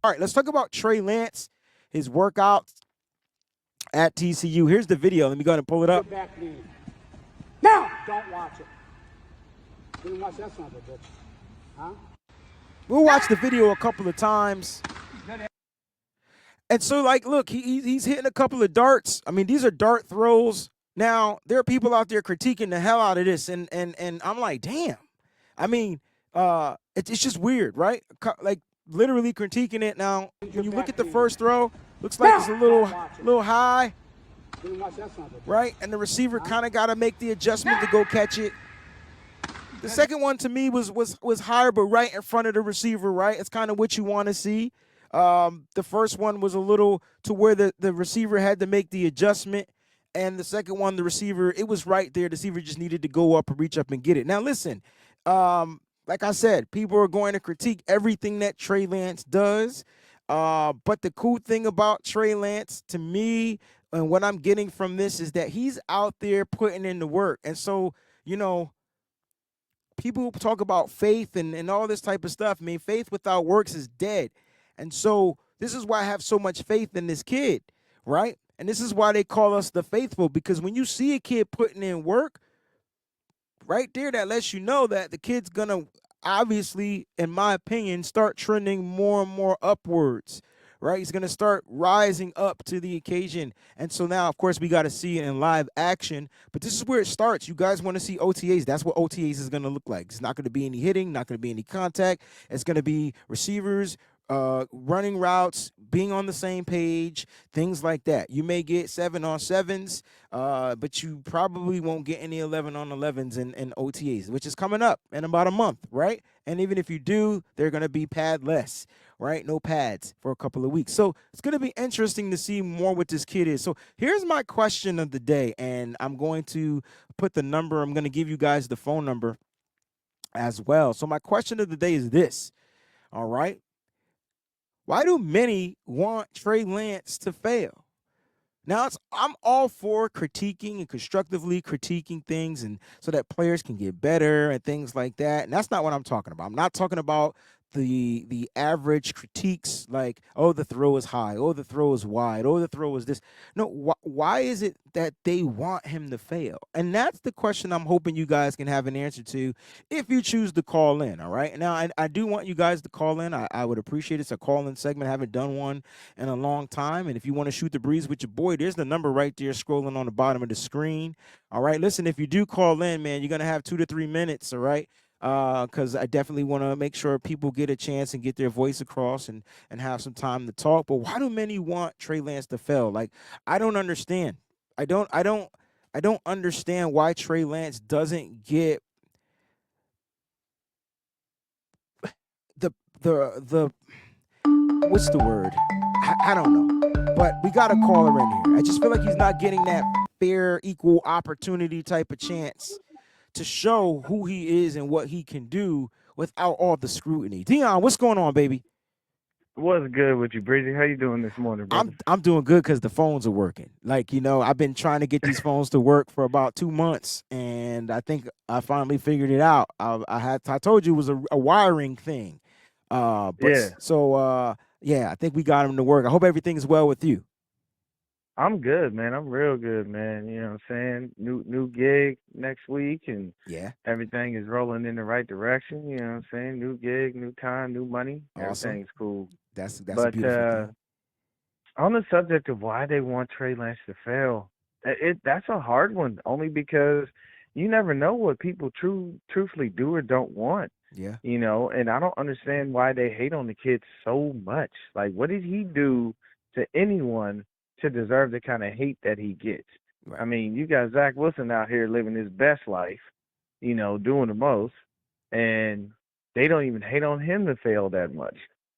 All right, let's talk about Trey Lance, his workouts at TCU. Here's the video. Let me go ahead and pull it up. Now, don't watch it. Didn't watch that son of a bitch. Huh? We'll watch the video a couple of times. And so, like, look, he's hitting a couple of darts. I mean, these are dart throws. Now, there are people out there critiquing the hell out of this, and I'm like, damn. I mean, it's just weird, right? Like, literally critiquing it. Now, when you look at the first throw, looks like it's a little high, right? And the receiver kind of got to make the adjustment to go catch it. The second one to me was higher, but right in front of the receiver, right? It's kind of what you want to see. The first one was a little to where the receiver had to make the adjustment. And the second one, the receiver, it was right there. The receiver just needed to go up and reach up and get it. Now, listen, like I said, people are going to critique everything that Trey Lance does. But the cool thing about Trey Lance, to me, and what I'm getting from this is that he's out there putting in the work. And so, you know, people talk about faith and all this type of stuff. I mean, faith without works is dead. And so this is why I have so much faith in this kid, right? And this is why they call us the faithful, because when you see a kid putting in work, right there, that lets you know that the kid's going to obviously, in my opinion, start trending more and more upwards, right? He's going to start rising up to the occasion. And so now, of course, we got to see it in live action. But this is where it starts. You guys want to see OTAs. That's what OTAs is going to look like. It's not going to be any hitting, not going to be any contact. It's going to be receivers, running routes, being on the same page, things like that. You may get 7-on-7s, but you probably won't get any 11-on-11s in OTAs, which is coming up in about a month, right? And even if you do, they're going to be padless, right? No pads for a couple of weeks. So it's going to be interesting to see more what this kid is. So here's my question of the day, and I'm going to put the number. I'm going to give you guys the phone number as well. So my question of the day is this, all right? Why do many want Trey Lance to fail? Now, I'm all for critiquing and constructively critiquing things, and so that players can get better and things like that. And that's not what I'm talking about. I'm not talking about the average critiques like, oh, the throw is high, oh, the throw is wide, oh, the throw is this. No, why is it that they want him to fail? And that's the question I'm hoping you guys can have an answer to if you choose to call in, all right? Now, I do want you guys to call in. I would appreciate it. It's a call-in segment. I haven't done one in a long time. And if you want to shoot the breeze with your boy, there's the number right there scrolling on the bottom of the screen. All right, listen, if you do call in, man, you're going to have 2 to 3 minutes, all right? Because I definitely want to make sure people get a chance and get their voice across and have some time to talk. But why do many want Trey Lance to fail? Like, I don't understand. I don't understand why Trey Lance doesn't get the what's the word? I don't know. But we got a caller in here. I just feel like he's not getting that fair, equal opportunity type of chance to show who he is and what he can do without all the scrutiny. Dion, what's going on, baby? What's good with you, Breezy? How you doing this morning, brother? I'm doing good because the phones are working. Like, you know, I've been trying to get these phones to work for about 2 months, and I think I finally figured it out. I told you it was a wiring thing. Yeah. So yeah, I think we got them to work. I hope everything is well with you. I'm good, man. I'm real good, man. You know what I'm saying? New gig next week, and Yeah. everything is rolling in the right direction. You know what I'm saying? New gig, new time, new money. Awesome. Everything's cool. That's a But beautiful thing. on the subject of why they want Trey Lance to fail, that's a hard one. Only because you never know what people truthfully do or don't want. Yeah. You know, and I don't understand why they hate on the kid so much. Like, what did he do to anyone to deserve the kind of hate that he gets? Right. I mean, you got Zach Wilson out here living his best life, you know, doing the most, and they don't even hate on him to fail that much,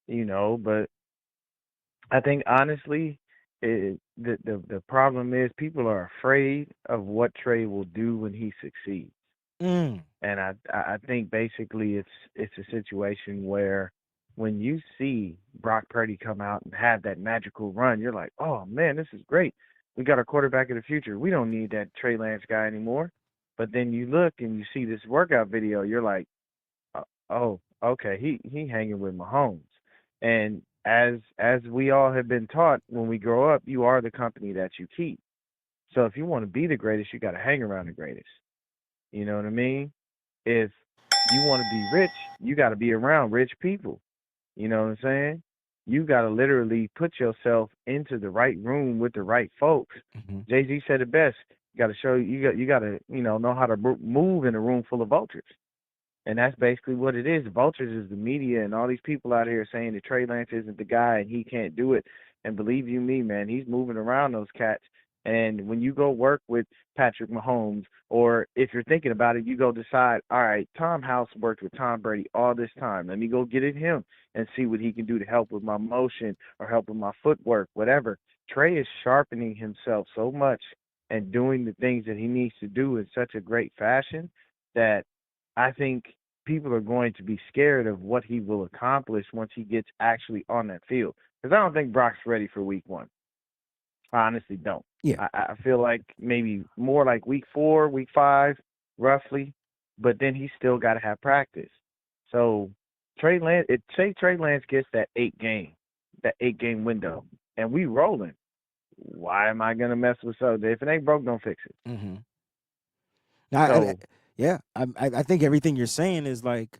you know. But I think honestly, the problem is people are afraid of what Trey will do when he succeeds. Mm. And I think basically it's a situation where when you see Brock Purdy come out and have that magical run, you're like, oh man, this is great. We got our quarterback of the future. We don't need that Trey Lance guy anymore. But then you look and you see this workout video, you're like, oh, okay, he hanging with Mahomes. And as we all have been taught when we grow up, you are the company that you keep. So if you want to be the greatest, you got to hang around the greatest. You know what I mean? If you want to be rich, you got to be around rich people. You know what I'm saying? You got to literally put yourself into the right room with the right folks. Mm-hmm. Jay-Z said it best. You got to show you got to know how to move in a room full of vultures. And that's basically what it is. Vultures is the media and all these people out here saying that Trey Lance isn't the guy and he can't do it. And believe you me, man, he's moving around those cats. And when you go work with Patrick Mahomes, or if you're thinking about it, you go decide, all right, Tom House worked with Tom Brady all this time. Let me go get at him and see what he can do to help with my motion or help with my footwork, whatever. Trey is sharpening himself so much and doing the things that he needs to do in such a great fashion that I think people are going to be scared of what he will accomplish once he gets actually on that field. Because I don't think Brock's ready for week 1. I honestly don't. Yeah. I feel like maybe more like week 4, week 5, roughly. But then he's still got to have practice. So Trey Lance gets that 8-game window, and we rolling. Why am I gonna mess with so? If it ain't broke, don't fix it. Mm-hmm. So Yeah, I think everything you're saying is like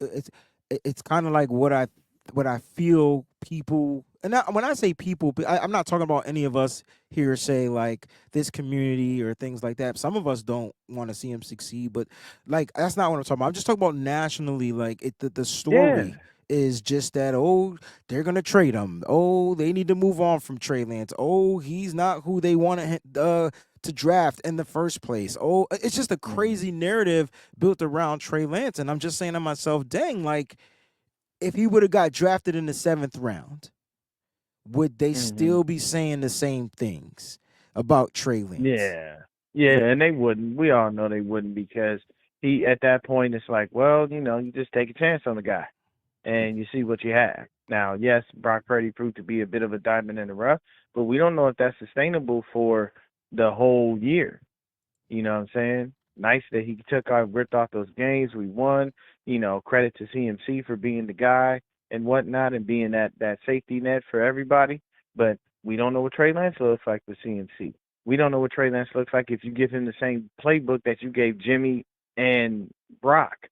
it's it's kind of like what I feel people, and when I say people, I'm not talking about any of us here, say like this community or things like that. Some of us don't want to see him succeed, but like that's not what I'm talking about. I'm just talking about nationally. Like the yeah. story is just that, oh, they're gonna trade him. Oh, they need to move on from Trey Lance. Oh, he's not who they wanted to draft in the first place. Oh, it's just a Mm-hmm. crazy narrative built around Trey Lance, and I'm just saying to myself, dang, like if he would have got drafted in the 7th round, would they Mm-hmm. still be saying the same things about Trey Lance? Yeah. Yeah, and they wouldn't. We all know they wouldn't because he at that point it's like, well, you just take a chance on the guy and you see what you have. Now, yes, Brock Purdy proved to be a bit of a diamond in the rough, but we don't know if that's sustainable for the whole year. You know what I'm saying? Nice that he took our ripped off those games. We won. Credit to CMC for being the guy and whatnot and being that safety net for everybody. But we don't know what Trey Lance looks like with CMC. We don't know what Trey Lance looks like if you give him the same playbook that you gave Jimmy and Brock. Yeah.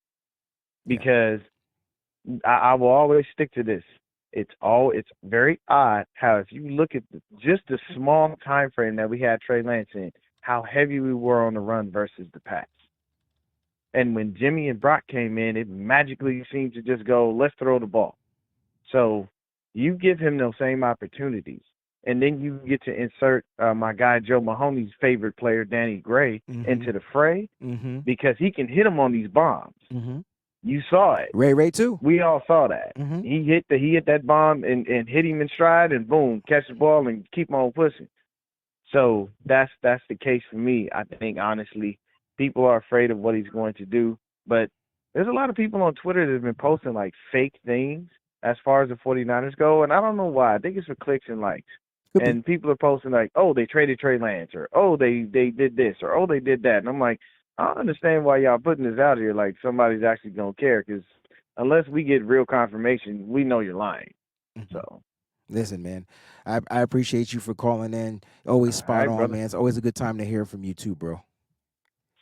Because I will always stick to this. It's very odd how if you look at just the small time frame that we had Trey Lance in, how heavy we were on the run versus the pass. And when Jimmy and Brock came in, it magically seemed to just go, let's throw the ball. So you give him those same opportunities. And then you get to insert my guy Joe Mahoney's favorite player, Danny Gray, Mm-hmm. into the fray Mm-hmm. because he can hit him on these bombs. Mm-hmm. You saw it. Ray too. We all saw that. Mm-hmm. He hit that bomb and hit him in stride and boom, catch the ball and keep on pushing. So that's the case for me. I think honestly, people are afraid of what he's going to do. But there's a lot of people on Twitter that have been posting like fake things as far as the 49ers go, and I don't know why. I think it's for clicks and likes. Could be. And people are posting like, oh, they traded Trey Lance, or oh, they did this, or oh, they did that. And I'm like, I don't understand why y'all putting this out here like somebody's actually gonna care, because unless we get real confirmation, we know you're lying. Mm-hmm. So, Listen, man, I appreciate you for calling in. Always all spot right, on, brother. man. It's always a good time to hear from you too, bro.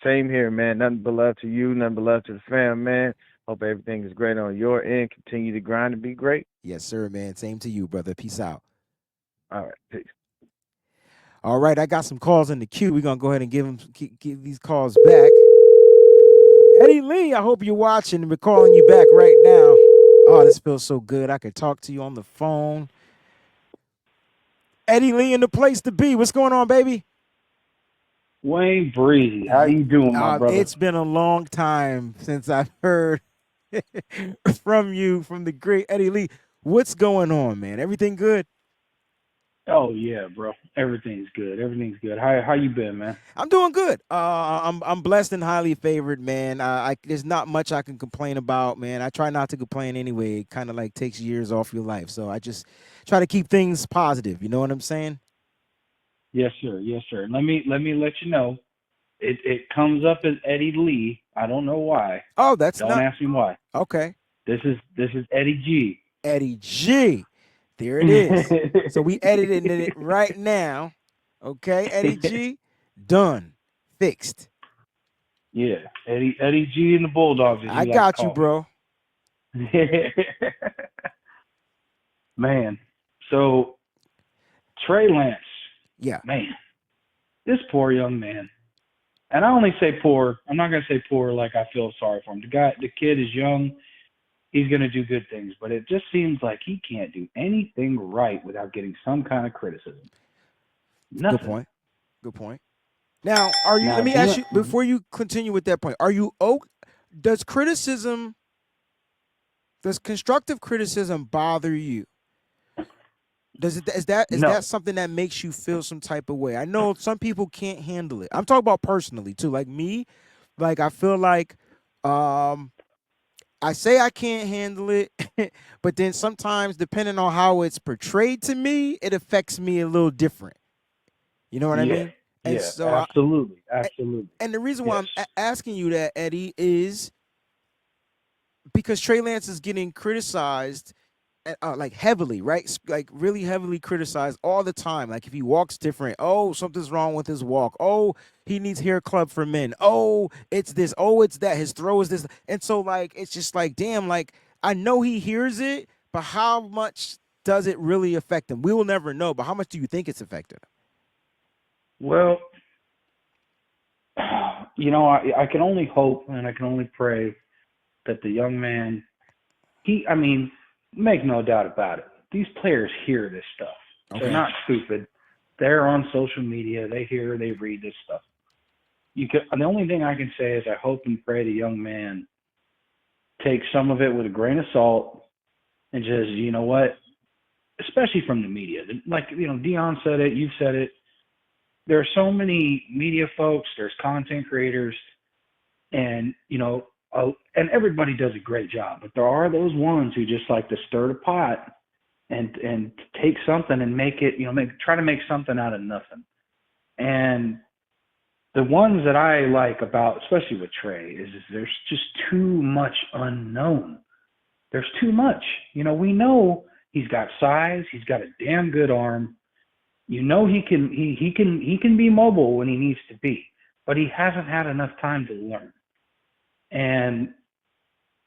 Same here, man. Nothing but love to you. Nothing but love to the fam, man. Hope everything is great on your end. Continue to grind and be great. Yes, sir, man. Same to you, brother. Peace out. All right. Peace. All right, I got some calls in the queue. We're gonna go ahead and give these calls back. Eddie Lee, I hope you're watching. We're calling you back right now. Oh, this feels so good. I could talk to you on the phone. Eddie Lee in the place to be. What's going on, baby? Wayne Breezy, how you doing, my brother? It's been a long time since I've heard from you, from the great Eddie Lee. What's going on, man? Everything good? Oh yeah, bro. Everything's good. Everything's good. How you been, man? I'm doing good. I'm blessed and highly favored, man. There's not much I can complain about, man. I try not to complain anyway. It kind of like takes years off your life, so I just try to keep things positive. You know what I'm saying? Yes, sir. Yes, sir. Let me let you know. It comes up as Eddie Lee. I don't know why. Oh, that's Don't not ask me why. okay. This is Eddie G. Eddie G. There it is. So we edited it right now. Okay, Eddie G. Done. Fixed. Yeah, Eddie G and the Bulldogs, as I you like to got you, call bro. me. Man, so Trey Lance, Yeah. man, this poor young man. And I only say poor. I'm not gonna say poor like I feel sorry for him. The kid is young. He's gonna do good things, but it just seems like he can't do anything right without getting some kind of criticism. Good Nothing. point. Good point. Now, are you? Now, Let me ask you before you continue with that point. Are you? Does criticism? Does constructive criticism bother you? Does it? Is no. that something that makes you feel some type of way? I know some people can't handle it. I'm talking about personally too. Like me, like I feel like, um, I say I can't handle it, but then sometimes depending on how it's portrayed to me, it affects me a little different. You know what I Yeah. mean? And Yeah. so Absolutely. a- Absolutely. and the reason why Yes. I'm asking you that, Eddie, is because Trey Lance is getting criticized, like heavily, right? Like really heavily criticized all the time. Like if he walks different, oh, something's wrong with his walk. Oh, he needs hair club for men. Oh, it's this. Oh, it's that. His throw is this. And so like it's just like, damn, like I know he hears it, but how much does it really affect him? We will never know. But how much do you think it's affected him? Well, I can only hope and I can only pray that the young man, I mean, make no doubt about it. These players hear this stuff. They're Okay. not stupid. They're on social media. They hear, they read this stuff. The only thing I can say is I hope and pray the young man takes some of it with a grain of salt and just, you know what, especially from the media. Like, Dion said it, you've said it. There are so many media folks, there's content creators, and, and everybody does a great job, but there are those ones who just like to stir the pot and take something and make it, try to make something out of nothing. And the ones that I like about, especially with Trey, is there's just too much unknown. There's too much. We know he's got size. He's got a damn good arm. He can be mobile when he needs to be, but he hasn't had enough time to learn. And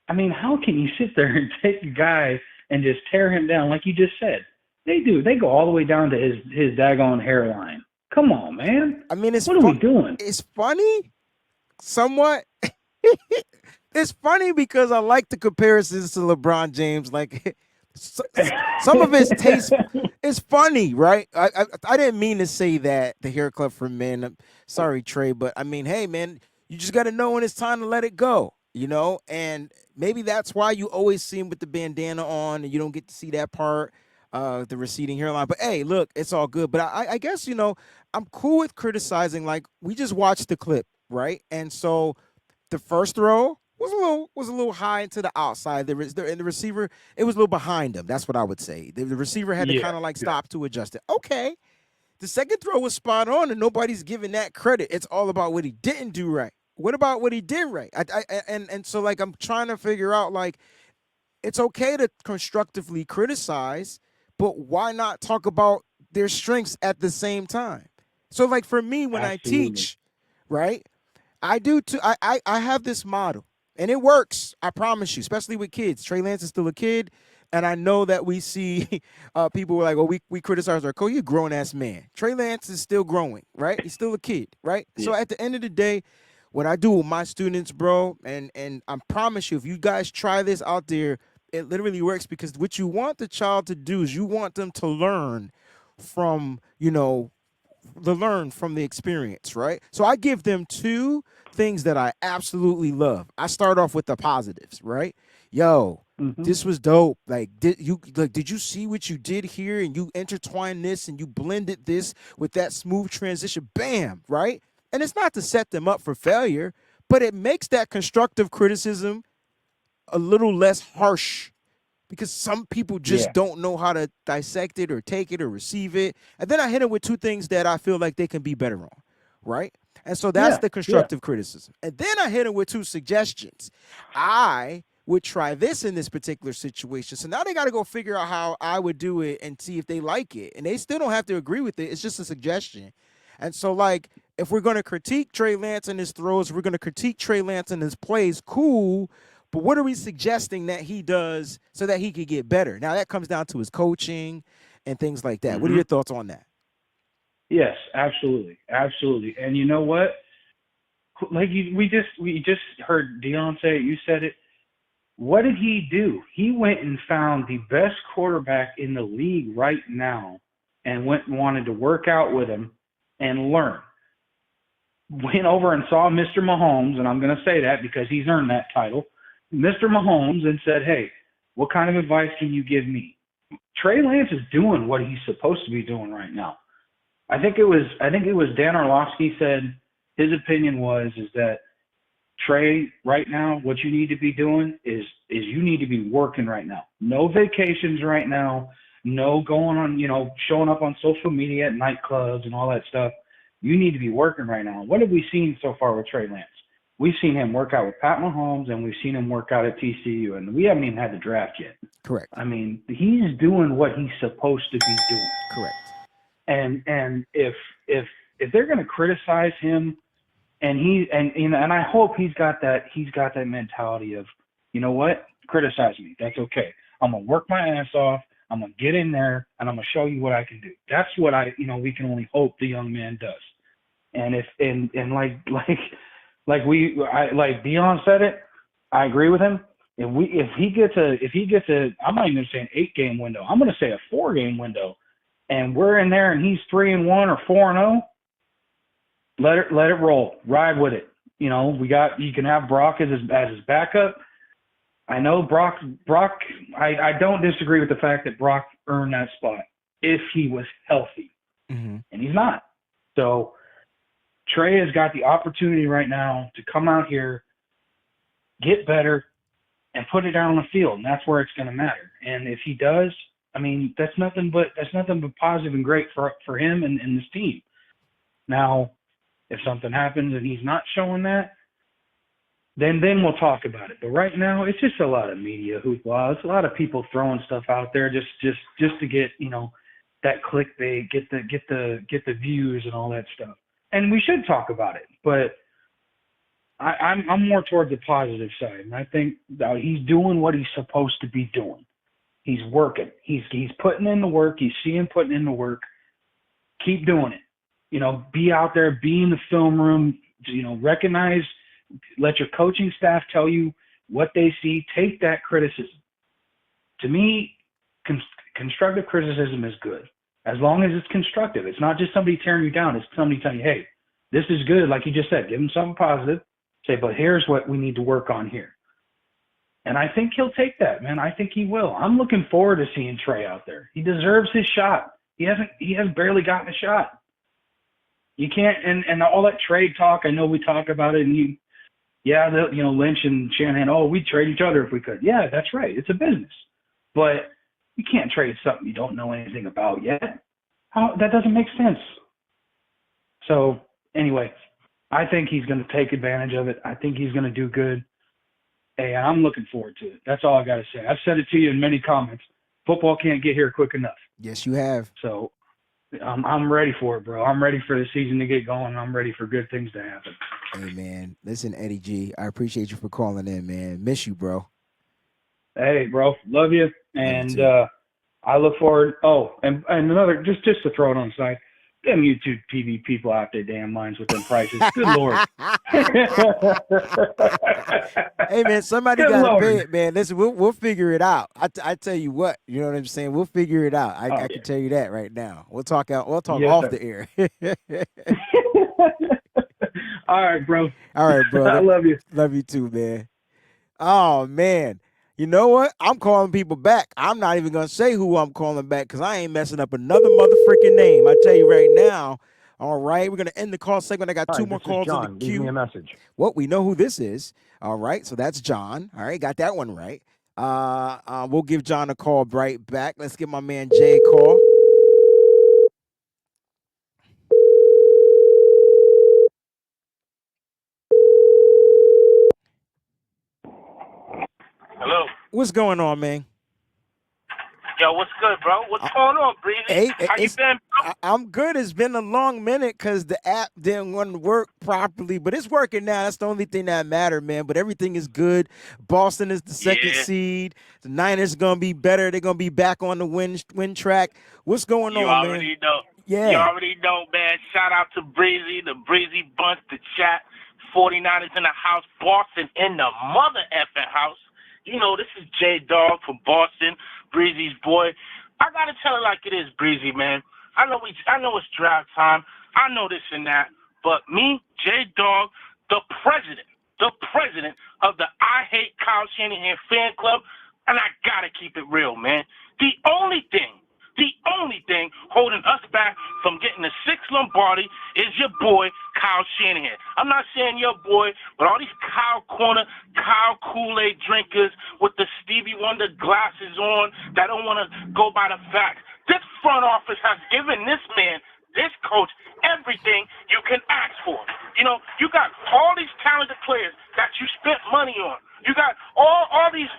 I mean, how can you sit there and take a guy and just tear him down like you just said? They do. They go all the way down to his daggone hairline. Come on, man. I mean, What are we doing? it's funny, somewhat. It's funny because I like the comparisons to LeBron James. Like some of his taste is funny, right? I didn't mean to say that the hair club for men. Sorry, Trey, but I mean, hey, man, you just got to know when it's time to let it go, And maybe that's why you always see him with the bandana on, and you don't get to see that part, the receding hairline. But hey, look, it's all good. But I guess I'm cool with criticizing. Like we just watched the clip, right? And so the first throw was a little high into the outside. And the receiver, it was a little behind him. That's what I would say. The receiver had to Yeah, kind of like yeah, stop to adjust it. Okay. The second throw was spot on, and nobody's giving that credit. It's all about what he didn't do right. What about what he did right? And so like I'm trying to figure out like it's okay to constructively criticize, but why not talk about their strengths at the same time? So like for me, when I absolutely. teach, right? I do too. I have this model, and it works. I promise you, especially with kids. Trey Lance is still a kid, and I know that we see people were like, "Well, we criticize our coach. You're a grown ass man." Trey Lance is still growing, right? He's still a kid, right? Yeah, So at the end of the day, what I do with my students, bro, and I promise you, if you guys try this out there, it literally works because what you want the child to do is you want them to learn from learn from the experience, right? So I give them two things that I absolutely love. I start off with the positives, right? yo, Mm-hmm. this was dope. Like, did you see what you did here? And you intertwined this and you blended this with that smooth transition. Bam, right? And it's not to set them up for failure, but it makes that constructive criticism a little less harsh because some people just Yeah. don't know how to dissect it or take it or receive it. And then I hit them with two things that I feel like they can be better on, right? And so that's Yeah. the Yeah. constructive criticism. And then I hit them with two suggestions. I would try this in this particular situation. So now they got to go figure out how I would do it and see if they like it. And they still don't have to agree with it. It's just a suggestion. And so, like, if we're going to critique Trey Lance and his throws, we're going to critique Trey Lance and his plays, cool. But what are we suggesting that he does so that he could get better? Now, that comes down to his coaching and things like that. Mm-hmm. What are your thoughts on that? Yes, absolutely. Absolutely. And you know what? Like we just heard Dion say it, you said it. What did he do? He went and found the best quarterback in the league right now and went and wanted to work out with him and learn. Went over and saw Mr. Mahomes, and I'm going to say that because he's earned that title, Mr. Mahomes, and said, hey, what kind of advice can you give me? Trey Lance is doing what he's supposed to be doing right now. I think it was Dan Orlovsky said his opinion is that Trey, right now, what you need to be doing is you need to be working right now. No vacations right now. No going on, showing up on social media at nightclubs and all that stuff. You need to be working right now. What have we seen so far with Trey Lance? We've seen him work out with Pat Mahomes, and we've seen him work out at TCU, and we haven't even had the draft yet. Correct. I mean, he's doing what he's supposed to be doing. Correct. And if they're going to criticize him, and I hope he's got that mentality of, you know what, criticize me, that's okay. I'm gonna work my ass off. I'm gonna get in there and I'm gonna show you what I can do. That's what we can only hope the young man does. And like Dion said it, I agree with him. If he gets a I'm not even gonna say an 8-game window. I'm gonna say a 4-game window, and we're in there and he's 3-1 or 4-0. Let it roll. Ride with it. You can have Brock as his backup. I know Brock. I don't disagree with the fact that Brock earned that spot if he was healthy, and he's not. So Trey has got the opportunity right now to come out here, get better, and put it down on the field, and that's where it's going to matter. And if he does, I mean, that's nothing but positive and great for him and this team. Now, if something happens and he's not showing that, then we'll talk about it. But right now, it's just a lot of media hoopla. It's a lot of people throwing stuff out there just to get that clickbait, get the views and all that stuff. And we should talk about it. But I'm more towards the positive side, and I think that he's doing what he's supposed to be doing. He's working. He's putting in the work. He's seeing putting in the work. Keep doing it. Be out there, be in the film room, recognize, let your coaching staff tell you what they see. Take that criticism. To me, constructive criticism is good, as long as it's constructive. It's not just somebody tearing you down. It's somebody telling you, hey, this is good, like you just said. Give them something positive. Say, but here's what we need to work on here. And I think he'll take that, man. I think he will. I'm looking forward to seeing Trey out there. He deserves his shot. He has barely gotten a shot. You can't, and all that trade talk, I know we talk about it, and Lynch and Shanahan, we'd trade each other if we could. Yeah, that's right. It's a business. But you can't trade something you don't know anything about yet. That doesn't make sense. So, anyway, I think he's going to take advantage of it. I think he's going to do good. Hey, I'm looking forward to it. That's all I got to say. I've said it to you in many comments. Football can't get here quick enough. Yes, you have. So, I'm ready for it, bro. I'm ready for the season to get going. I'm ready for good things to happen. Hey, man. Listen, Eddie G, I appreciate you for calling in, man. Miss you, bro. Hey, bro. Love you. And I look forward. Oh, and another, just to throw it on the side, them YouTube TV people out their damn minds with them prices. Good Lord. Hey, man, somebody got to pay it, man. Listen, we'll figure it out. I tell you what, you know what I'm saying? We'll figure it out. I can tell you that right now. We'll talk off the air. All right, bro. All right, bro. I love you. Love you too, man. Oh, man. You know what? I'm calling people back. I'm not even gonna say who I'm calling back because I ain't messing up another motherfucking name. I tell you right now. All right, we're gonna end the call segment. I got Hi, two this more is calls in the John. Leave me queue. a message. Well, we know who this is. All right, so that's John. All right, got that one right. We'll give John a call right back. Let's give my man Jay a call. Hello. What's going on, man? Yo, what's good, bro? What's going on, Breezy? Hey, How you been, bro? I'm good. It's been a long minute because the app didn't want to work properly, but it's working now. That's the only thing that matters, man. But everything is good. Boston is the second Yeah, seed. The Niners gonna be better. They're gonna be back on the win track. What's going you on, man? already know. You Yeah. already know, man. Shout out to Breezy, the Breezy Bunch, the chat. 49ers in the house. Boston in the mother effing house. You know, this is J Dog from Boston, Breezy's boy. I gotta tell it like it is, Breezy, man. I know it's draft time. I know this and that. But me, J Dog, the president of the I Hate Kyle Shanahan fan club, and I gotta keep it real, man. The only thing holding us back from getting the sixth Lombardi is your boy, Kyle Shanahan. I'm not saying your boy, but all these Kyle Corner, Kyle Kool-Aid drinkers with the Stevie Wonder glasses on that don't want to go by the facts. This front office has given this man, this coach, everything you can ask for. You know, you got all these talented players that you spent money on. You got all these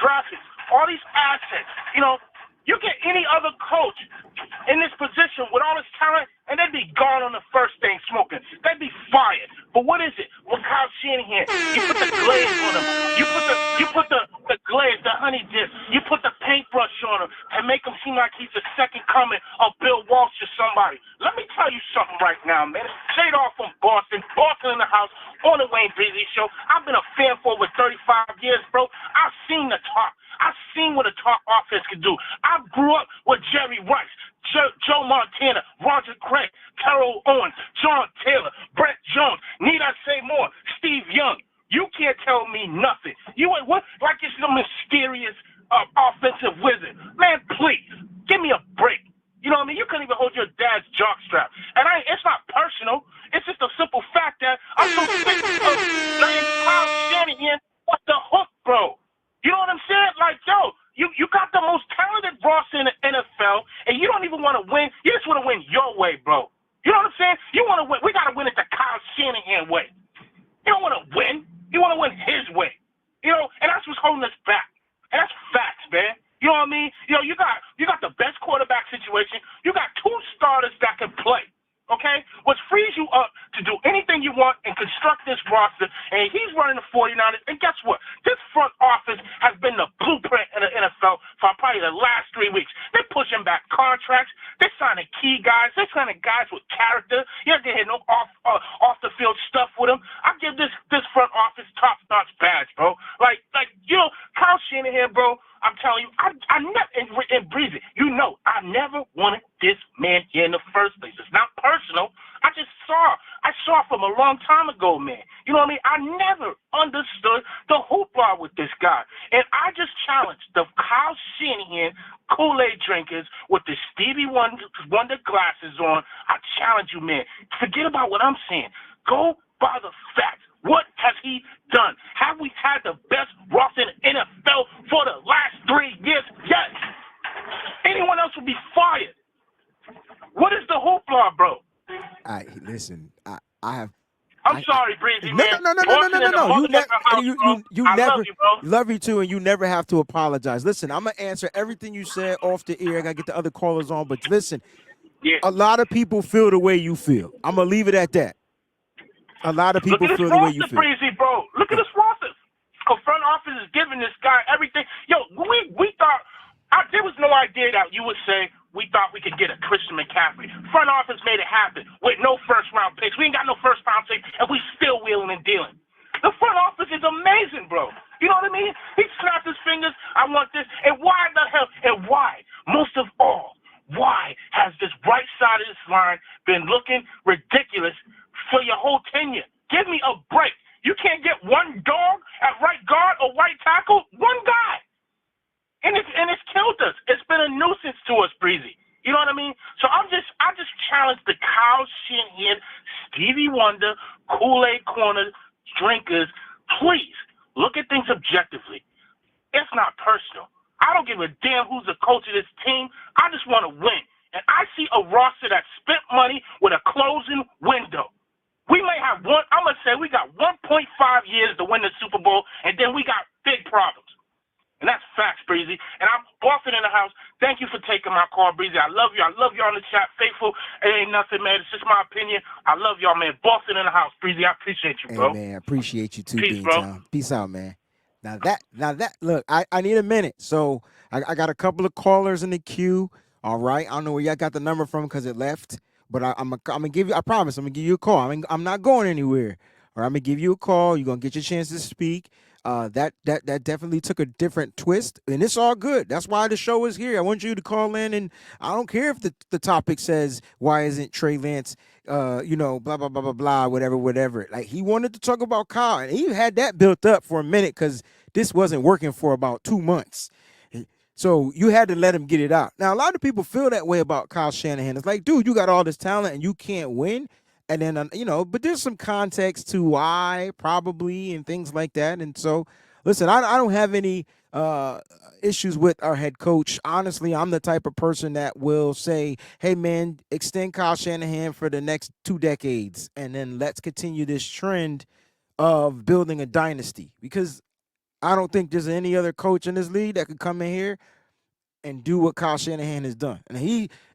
draft picks, all these assets. You know, you get any other coach in this position with all this talent, and they'd be gone on the first thing smoking. They'd be fired. But what is it? Well, Kyle Shanahan, you put the glaze on him. You put the glaze, the honey dip. You put the paintbrush on him and make him seem like he's the second coming of Bill Walsh or somebody. Let me tell you something right now, man. Shade off from Boston in the house on the Wayne Breezy Show. I've been a fan for over 35 years, bro. I've seen the talk. I've seen what a talk offense can do. I grew up with Jerry Rice, Joe Montana, Roger Craig, Terrell Owens, John Taylor, Brett Jones. Need I say more? Steve Young. You can't tell me nothing. You ain't what? Like it's some mysterious offensive wizard. Man, please give me a break. You know what I mean? You couldn't even hold your dad's jockstrap. And it's not personal. It's just a simple fact that I'm so sick of Kyle Shanahan. What the hook, bro? You know what I'm saying? Like, yo, you got the most talented roster in the NFL, and you don't even want to win. You just want to win your way, bro. You know what I'm saying? You want to win. We got to win it the Kyle Shanahan way. You don't want to win. You want to win his way. You know, and that's what's holding us back. And that's facts, man. You know what I mean? You know, you got the best quarterback situation. You got two starters that can play. Okay? Which frees you up to do anything you want and construct this roster. And he's running the 49ers. And guess what? This front office has been the blueprint in the NFL for probably the last 3 weeks. They're pushing back contracts. They're signing key guys. They're signing guys with character. You're not getting no off the field stuff with them. I give this front office top-notch badge, bro. Like you know, Kyle Shanahan, bro. I'm telling you, I never, and Breezy, you know, I never wanted this man here in the first place. It's not personal. I saw from a long time ago, man. You know what I mean? I never understood the hoopla with this guy. And I just challenged the Kyle Shanahan Kool-Aid drinkers with the Stevie Wonder glasses on. I challenge you, man. Forget about what I'm saying. Go by the facts. What has he done? Have we had the best roster in the NFL for the last 3 years? Yes. Anyone else would be fired. What is the hoopla, bro? Listen, I have. I'm sorry, Breezy, No, man. no. You I never love you, bro. love you too, and you never have to apologize. Listen, I'm gonna answer everything you said off the ear. I gotta get the other callers on, but listen, Yeah. a lot of people feel the way you feel. I'm gonna leave it at that. A lot of people feel the way you feel. Breezy, bro. Look at this roster. The front office is giving this guy everything. Yo, we thought there was no idea that you would say we thought we could get a Christian McCaffrey. Front office made it happen with no first-round picks. We ain't got no first-round picks, and we still wheeling and dealing. The front office is amazing, bro. You know what I mean? He snapped his fingers. I want this. And why the hell? And why? Most of all, why has this right side of this line been looking ridiculous for your whole tenure? Give me a break. You can't get one dog at right guard or right tackle? One guy. us. It's been a nuisance to us, Breezy. You know what I mean? So I just challenge the Kyle Shanahan, Stevie Wonder, Kool-Aid Corner drinkers. Please look at things objectively. It's not personal. I don't give a damn who's the coach of this team. I just want to win. And I see a roster that spent money with a closing window. We may have I'm going to say we got 1.5 years to win the Super Bowl, and then we got big problems. And that's facts, Breezy. And I'm Boston in the house. Thank you for taking my call, Breezy. I love you. I love you on the chat. Faithful. It ain't nothing, man. It's just my opinion. I love y'all, man. Boston in the house, Breezy. I appreciate you, bro. Hey, man, I appreciate you too, Peace, Bean bro. Town. Peace out, man. Now that, look, I need a minute. So I got a couple of callers in the queue. All right. I don't know where y'all got the number from because it left. But I'm gonna give you, I promise, I'm gonna give you a call. I'm not going anywhere. Or I'm gonna give you a call. You're gonna get your chance to speak. That definitely took a different twist, and it's all good. That's why the show is here. I want you to call in, and I don't care if the topic says why isn't Trey Lance, blah blah blah blah blah, whatever. Like, he wanted to talk about Kyle, and he had that built up for a minute because this wasn't working for about 2 months. So you had to let him get it out. Now, a lot of people feel that way about Kyle Shanahan. It's like, dude, you got all this talent and you can't win. And then, but there's some context to why, probably, and things like that. And so, listen, I don't have any issues with our head coach. Honestly, I'm the type of person that will say, hey, man, extend Kyle Shanahan for the next 2 decades. And then let's continue this trend of building a dynasty. Because I don't think there's any other coach in this league that could come in here and do what Kyle Shanahan has done. And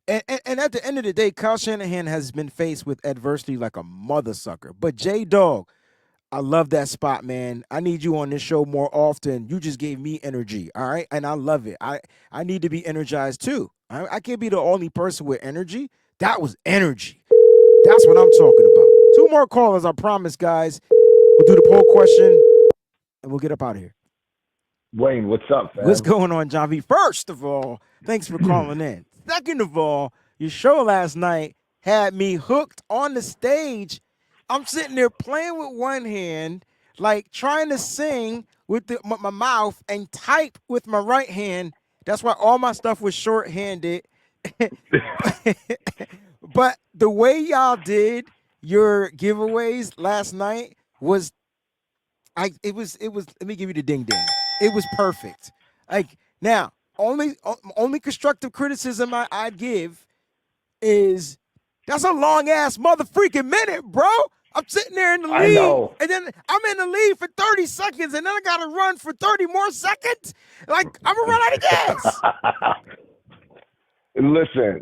and at the end of the day, Kyle Shanahan has been faced with adversity like a mother sucker. But J-Dog, I love that spot, man. I need you on this show more often. You just gave me energy, all right? And I love it. I need to be energized too. I can't be the only person with energy. That was energy. That's what I'm talking about. 2 more callers, I promise, guys. We'll do the poll question, and we'll get up out of here. Wayne, what's up, fam? What's going on, John V? First of all, thanks for calling in. Second of all, your show last night had me hooked on the stage. I'm sitting there playing with one hand, like trying to sing with my mouth and type with my right hand. That's why all my stuff was short-handed. But the way y'all did your giveaways last night was, it was, let me give you the ding ding. It was perfect. Like, now, only constructive criticism I'd give is that's a long ass motherfreaking minute, bro. I'm sitting there in the lead, I know. and then I'm in the lead for 30 seconds, and then I gotta run for 30 more seconds. Like, I'm gonna run out of gas. Listen.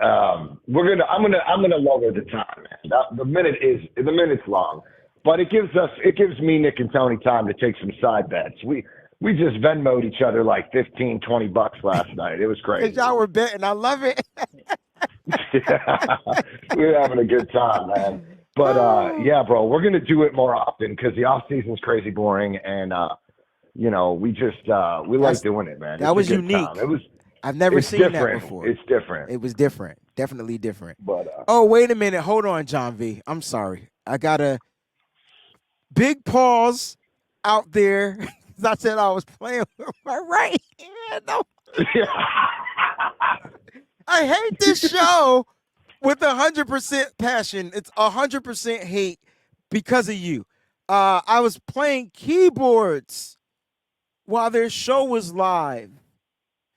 I'm gonna lower the time, man. The minute's long, but it gives me, Nick, and Tony time to take some side bets. We just Venmo'd each other like $15-20 last night. It was great. Cause y'all were betting. I love it. Yeah, we were having a good time, man. But yeah, bro, we're gonna do it more often because the off season's crazy boring, and we like doing it, man. That was unique. I've never seen that before. It's different. It was different. Definitely different. But oh, wait a minute. Hold on, John V. I'm sorry. I got a big pause out there. I said I was playing with my right hand. No. I hate this show with 100% passion. It's 100% hate because of you. I was playing keyboards while their show was live,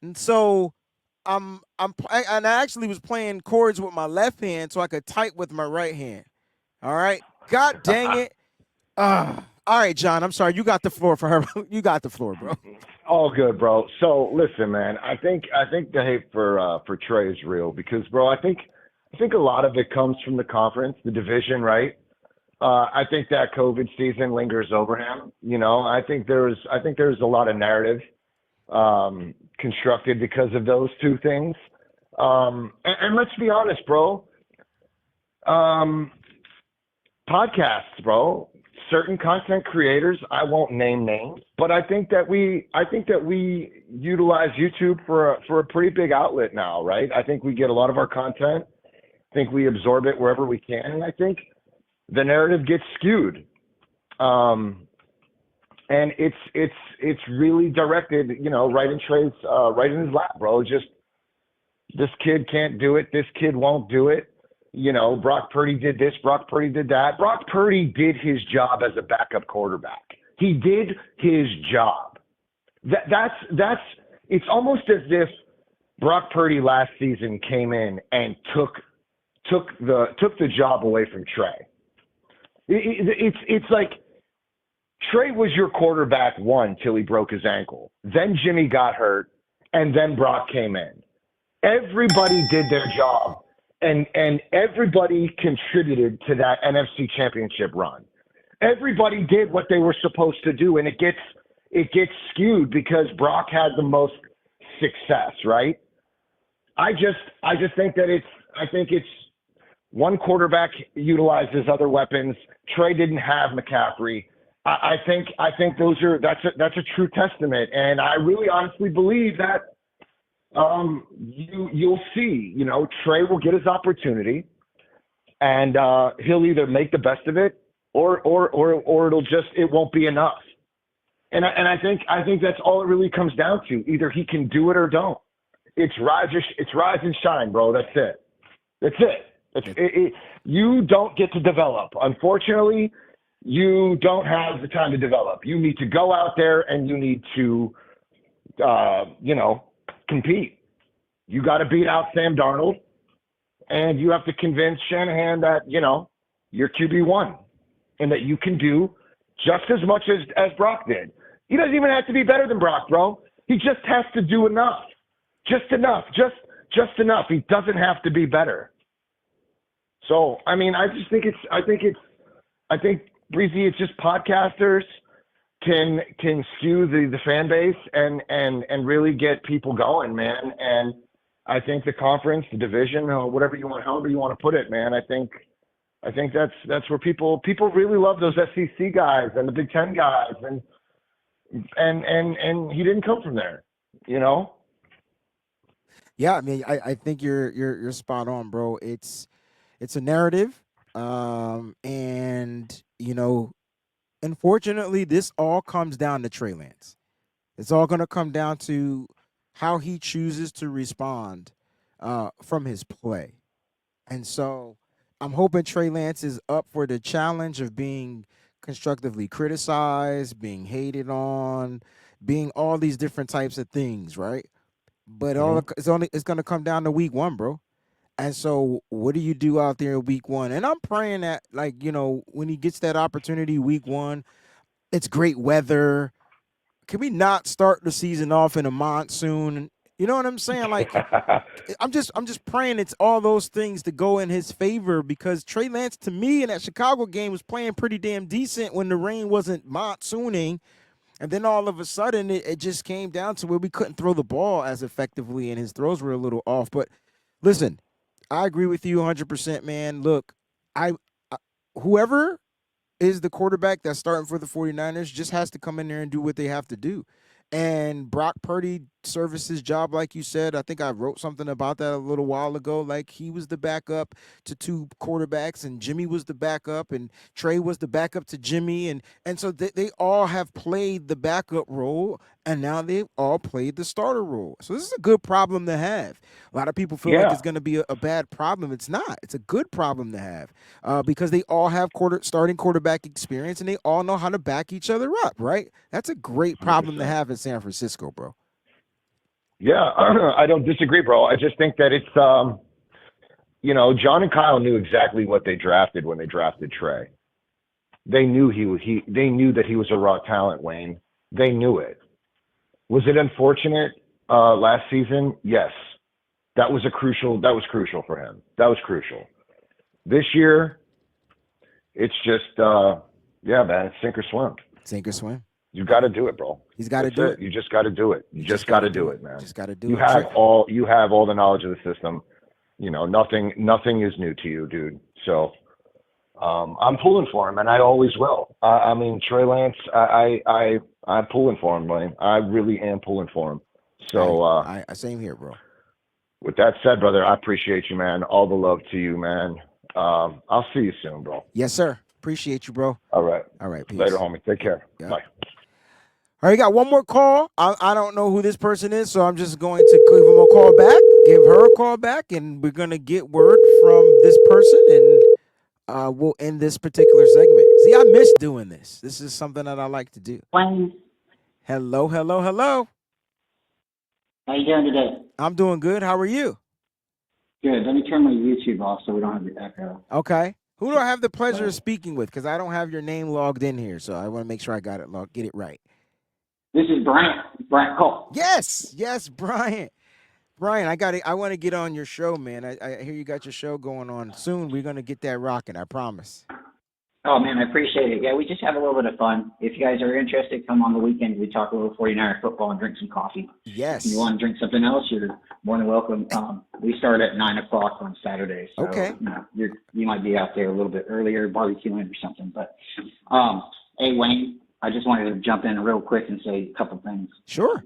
and so and I actually was playing chords with my left hand so I could type with my right hand. All right, God dang it. All right, John, I'm sorry. You got the floor for her. You got the floor, bro. All good, bro. So listen, man. I think the hate for Trey is real because, bro, I think a lot of it comes from the conference, the division, right? I think that COVID season lingers over him. I think there's a lot of narrative constructed because of those two things. And let's be honest, bro. Podcasts, bro. Certain content creators, I won't name names, but I think that we utilize YouTube for a pretty big outlet now, right? I think we get a lot of our content. I think we absorb it wherever we can, and I think the narrative gets skewed. and it's really directed, right in Trey's, right in his lap, bro. Just this kid can't do it. This kid won't do it. Brock Purdy did this. Brock Purdy did that. Brock Purdy did his job as a backup quarterback. He did his job. That's. It's almost as if Brock Purdy last season came in and took the job away from Trey. It's like Trey was your quarterback one till he broke his ankle. Then Jimmy got hurt, and then Brock came in. Everybody did their job, and everybody contributed to that NFC Championship run. Everybody did what they were supposed to do, and it gets skewed because Brock had the most success, right? I just think that it's one quarterback utilizes other weapons. Trey didn't have McCaffrey. I think that's a true testament, and I really honestly believe that you'll see, Trey will get his opportunity, and he'll either make the best of it or it won't be enough. And I think that's all it really comes down to. Either he can do it or don't. It's rise and shine, bro. That's it. You don't get to develop. Unfortunately, you don't have the time to develop. You need to go out there and you need to, compete. You got to beat out Sam Darnold, and you have to convince Shanahan that, you're QB1 and that you can do just as much as Brock did. He doesn't even have to be better than Brock, bro. He just has to do enough. Just enough. Just enough. He doesn't have to be better. So, I think Breezy, it's just podcasters can skew the fan base and really get people going, man. And I think the conference, the division, however you want to put it, man, I think that's where people really love those SEC guys and the Big Ten guys, and he didn't come from there, Yeah, I mean, I think you're spot on, bro. It's a narrative, and unfortunately, this all comes down to Trey Lance. It's all going to come down to how he chooses to respond from his play, and so I'm hoping Trey Lance is up for the challenge of being constructively criticized, being hated on, being all these different types of things, right? But it's going to come down to week one, bro. And so what do you do out there in week one? And I'm praying that, when he gets that opportunity week one, it's great weather. Can we not start the season off in a monsoon? You know what I'm saying? Like, I'm just praying it's all those things to go in his favor, because Trey Lance, to me, in that Chicago game, was playing pretty damn decent when the rain wasn't monsooning. And then all of a sudden, it just came down to where we couldn't throw the ball as effectively, and his throws were a little off. But listen, I agree with you 100%, man. Look, whoever is the quarterback that's starting for the 49ers just has to come in there and do what they have to do. And Brock Purdy serves his job, like you said. I think I wrote something about that a little while ago. Like, he was the backup to two quarterbacks, and Jimmy was the backup, and Trey was the backup to Jimmy. And so they all have played the backup role, and now they've all played the starter role. So this is a good problem to have. A lot of people feel like it's going to be a bad problem. It's not. It's a good problem to have because they all have starting quarterback experience, and they all know how to back each other up, right? That's a great problem 100%. To have in San Francisco, bro. Yeah, I don't disagree, bro. I just think that it's, John and Kyle knew exactly what they drafted when they drafted Trey. They knew they knew that he was a raw talent, Wayne. They knew it. Was it unfortunate last season? Yes. That was crucial for him. That was crucial. This year, it's just, man, it's sink or swim. Sink or swim. You got to do it, bro. He's got to do it. You just got to do it. You just got to do it, man. Just got to do it. You have all the knowledge of the system. Nothing is new to you, dude. So I'm pulling for him, and I always will. I mean, Trey Lance, I'm pulling for him, man. I really am pulling for him. So same here, bro. With that said, brother, I appreciate you, man. All the love to you, man. I'll see you soon, bro. Yes, sir. Appreciate you, bro. All right. Peace. Later, homie. Take care. Yeah. Bye. All right, you got one more call. I don't know who this person is, so I'm just going to give him a call back, give her a call back, and we're going to get word from this person, and we'll end this particular segment. See, I miss doing this. This is something that I like to do. Wayne, Hello, hello, hello. how you doing today? I'm doing good. How are you? Good. Let me turn my YouTube off so we don't have the echo. Okay. Who do I have the pleasure of speaking with? Because I don't have your name logged in here, so I want to make sure I got it get it right. This is Bryant Cole. Yes, Brian. Brian, I want to get on your show, man. I hear you got your show going on soon. We're gonna get that rocking. I promise. Oh, man, I appreciate it. Yeah, we just have a little bit of fun. If you guys are interested, come on the weekend. We talk a little 49er football and drink some coffee. Yes. If you want to drink something else, you're more than welcome. We start at 9 o'clock on Saturday. So, Okay. You might be out there a little bit earlier, barbecuing or something. But, hey, Wayne, I just wanted to jump in real quick and say a couple things. Sure.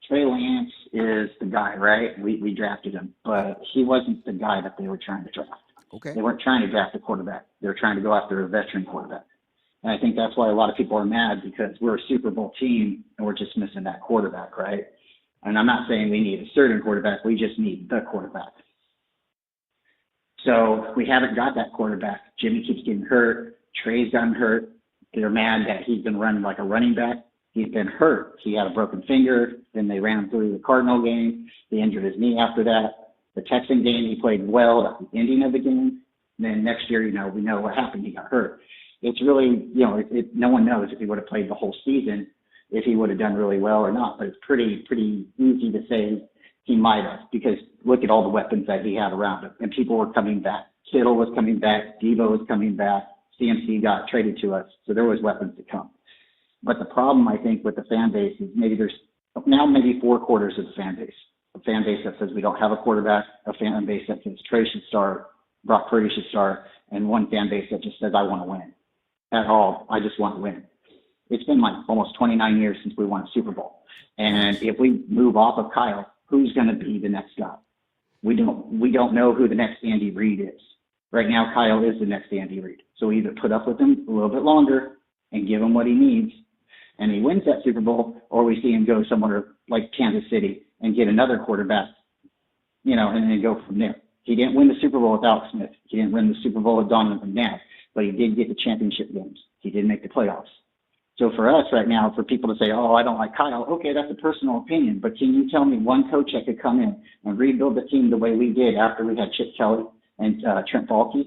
Trey Lance is the guy, right? We drafted him, but he wasn't the guy that they were trying to draft. Okay. They weren't trying to draft a quarterback. They were trying to go after a veteran quarterback. And I think that's why a lot of people are mad, because we're a Super Bowl team and we're just missing that quarterback, right? And I'm not saying we need a certain quarterback. We just need the quarterback. So we haven't got that quarterback. Jimmy keeps getting hurt. Trey's gotten hurt. They're mad that he's been running like a running back. He's been hurt. He had a broken finger. Then they ran him through the Cardinal game. He injured his knee after that. The Texan game, he played well at the ending of the game. And then next year, we know what happened. He got hurt. It's really, no one knows if he would have played the whole season, if he would have done really well or not. But it's pretty easy to say he might have, because look at all the weapons that he had around him. And people were coming back. Kittle was coming back. Devo was coming back. CMC got traded to us. So there was weapons to come. But the problem, I think, with the fan base is maybe 4 quarters of the fan base. A fan base that says we don't have a quarterback, a fan base that says Trey should start, Brock Purdy should start, and one fan base that just says I want to win. At all, I just want to win. It's been like almost 29 years since we won a Super Bowl. And if we move off of Kyle, who's going to be the next guy? We don't know who the next Andy Reid is. Right now, Kyle is the next Andy Reid. So we either put up with him a little bit longer and give him what he needs, and he wins that Super Bowl, or we see him go somewhere like Kansas City and get another quarterback, and then go from there. He didn't win the Super Bowl with Alex Smith. He didn't win the Super Bowl with Donovan McNabb, but he did get the championship games. He did make the playoffs. So for us right now, for people to say, oh, I don't like Kyle, okay, that's a personal opinion, but can you tell me one coach that could come in and rebuild the team the way we did after we had Chip Kelly and Trent Baalke?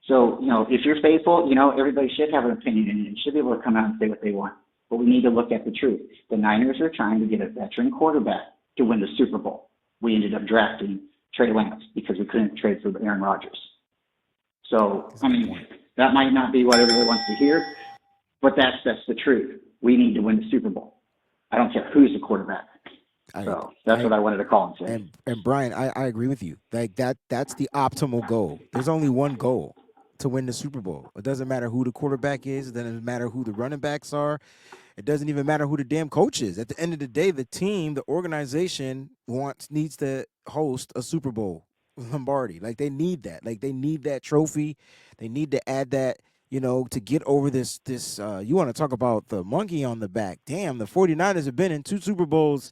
So, if you're faithful, everybody should have an opinion and should be able to come out and say what they want. But we need to look at the truth. The Niners are trying to get a veteran quarterback to win the Super Bowl. We ended up drafting Trey Lance because we couldn't trade for Aaron Rodgers. So, that might not be what everybody wants to hear, but that's the truth. We need to win the Super Bowl. I don't care who's the quarterback. So that's what I wanted to call and say. And Brian, I agree with you. Like that's the optimal goal. There's only one goal, to win the Super Bowl. It doesn't matter who the quarterback is. It doesn't matter who the running backs are. It doesn't even matter who the damn coach is. At the end of the day, the team, the organization needs to host a Super Bowl, Lombardi. Like they need that. Like they need that trophy. They need to add that, to get over this. You want to talk about the monkey on the back. Damn, the 49ers have been in 2 Super Bowls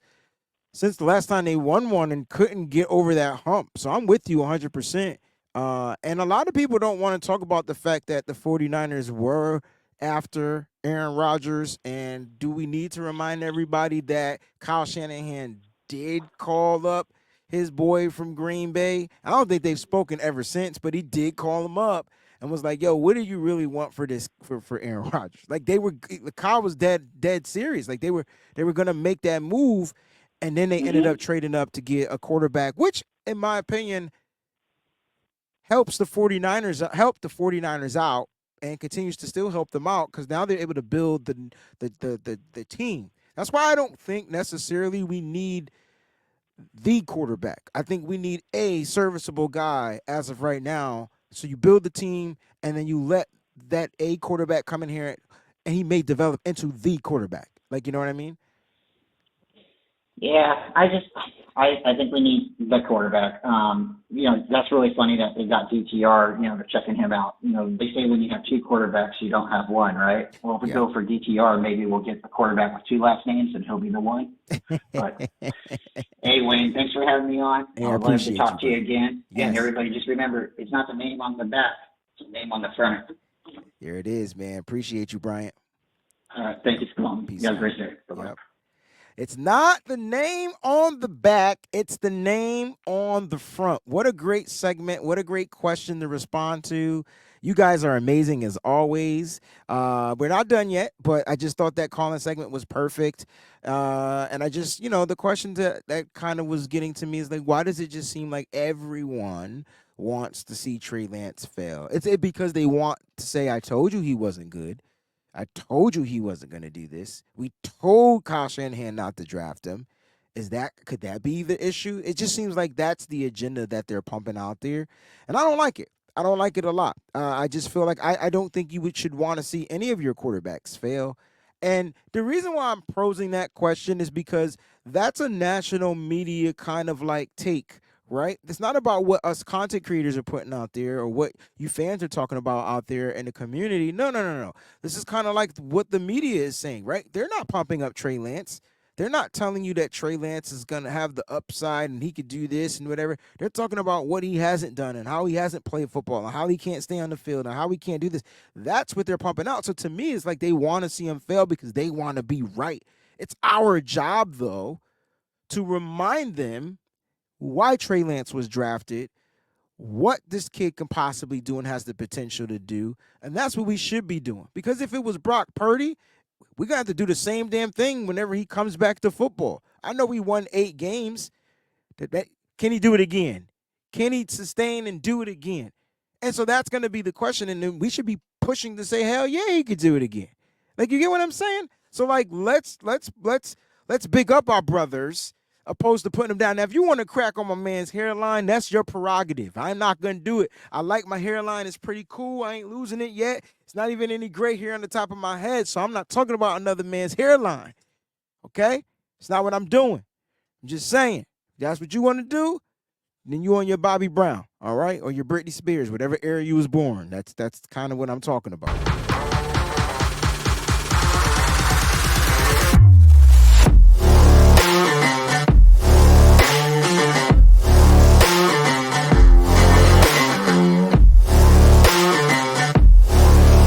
since the last time they won one and couldn't get over that hump. So I'm with you 100%. And a lot of people don't want to talk about the fact that the 49ers were after Aaron Rodgers. And do we need to remind everybody that Kyle Shanahan did call up his boy from Green Bay? I don't think they've spoken ever since, but he did call him up and was like, yo, what do you really want for this for Aaron Rodgers? Like Kyle was dead serious. Like they were going to make that move. And then they ended up trading up to get a quarterback, which, in my opinion, helped the 49ers out and continues to still help them out, because now they're able to build the team. That's why I don't think necessarily we need the quarterback. I think we need a serviceable guy as of right now. So you build the team, and then you let that a quarterback come in here, and he may develop into the quarterback. Like, you know what I mean? Yeah, I think we need the quarterback. That's really funny that they got DTR, they're checking him out. They say when you have two quarterbacks, you don't have one, right? Well, if we go for DTR, maybe we'll get the quarterback with two last names and he'll be the one. But hey, Wayne, thanks for having me on. Hey, I I'd love to appreciate talk to you, you again. Yes. And everybody just remember, it's not the name on the back, it's the name on the front. There it is, man. Appreciate you, Bryant. Thank you for calling. Peace You have a out. great day. Bye-bye. Yep. It's not the name on the back, it's the name on the front. What a great segment. What a great question to respond to. You guys are amazing as always. We're not done yet, but I just thought that calling segment was perfect. And I just, the question that kind of was getting to me is like, why does it just seem like everyone wants to see Trey Lance fail? It's because they want to say, I told you he wasn't good. I told you he wasn't going to do this. We told Kyle Shanahan not to draft him. Could that be the issue? It just seems like that's the agenda that they're pumping out there. And I don't like it. I don't like it a lot. I just feel like I don't think you should want to see any of your quarterbacks fail. And the reason why I'm posing that question is because that's a national media kind of like take, right? It's not about what us content creators are putting out there or what you fans are talking about out there in the community. No. This is kind of like what the media is saying, right? They're not pumping up Trey Lance. They're not telling you that Trey Lance is going to have the upside and he could do this and whatever. They're talking about what he hasn't done and how he hasn't played football and how he can't stay on the field and how he can't do this. That's what they're pumping out. So to me, it's like they want to see him fail because they want to be right. It's our job, though, to remind them why Trey Lance was drafted, what this kid can possibly do and has the potential to do. And that's what we should be doing. Because if it was Brock Purdy, we're going to have to do the same damn thing whenever he comes back to football. I know we won 8 games. Can he do it again? Can he sustain and do it again? And so that's going to be the question. And then we should be pushing to say, hell yeah, he could do it again. Like, you get what I'm saying? So like, let's big up our brothers opposed to putting them down. Now, if you want to crack on my man's hairline, that's your prerogative. I'm not going to do it. I like my hairline. It's pretty cool. I ain't losing it yet. It's not even any gray hair on the top of my head, so I'm not talking about another man's hairline, okay? It's not what I'm doing. I'm just saying, if that's what you want to do, then you on your Bobby Brown, all right? Or your Britney Spears, whatever era you was born. That's kind of what I'm talking about.